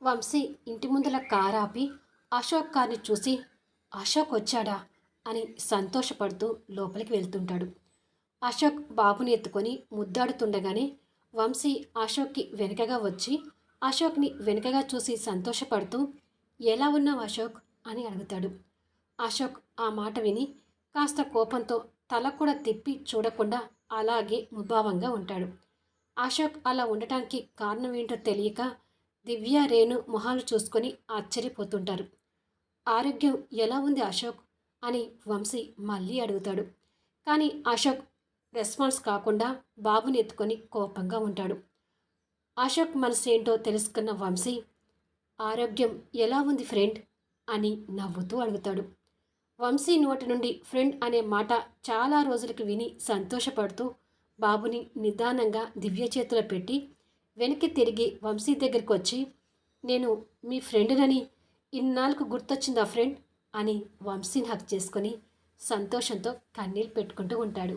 వంశీ ఇంటి ముందల కారు ఆపి అశోక్ కార్ని చూసి అశోక్ వచ్చాడా అని సంతోషపడుతూ లోపలికి వెళ్తుంటాడు. అశోక్ బాబుని ఎత్తుకొని ముద్దాడుతుండగానే వంశీ అశోక్కి వెనుకగా వచ్చి అశోక్ని వెనుకగా చూసి సంతోషపడుతూ ఎలా ఉన్నావు అశోక్ అని అడుగుతాడు. అశోక్ ఆ మాట విని కాస్త కోపంతో తల కూడా తిప్పి చూడకుండా అలాగే ముభావంగా ఉంటాడు. అశోక్ అలా ఉండటానికి కారణం ఏంటో తెలియక దివ్య రేణు మొహాలు చూసుకొని ఆశ్చర్యపోతుంటారు. ఆరోగ్యం ఎలా ఉంది అశోక్ అని వంశీ మళ్ళీ అడుగుతాడు. కానీ అశోక్ రెస్పాన్స్ కాకుండా బాబుని ఎత్తుకొని కోపంగా ఉంటాడు. అశోక్ మనసేంటో తెలుసుకున్న వంశీ ఆరోగ్యం ఎలా ఉంది ఫ్రెండ్ అని నవ్వుతూ అడుగుతాడు. వంశీ నోటి నుండి ఫ్రెండ్ అనే మాట చాలా రోజులకు విని సంతోషపడుతూ బాబుని నిదానంగా దివ్య చేతిలో పెట్టి వెనక్కి తిరిగి వంశీ దగ్గరికి వచ్చి నేను మీ ఫ్రెండ్నని ఇన్నాళ్ళకు గుర్తొచ్చిందా ఫ్రెండ్ అని వంశీని హక్ చేసుకొని సంతోషంతో కన్నీళ్ళు పెట్టుకుంటూ ఉంటాడు.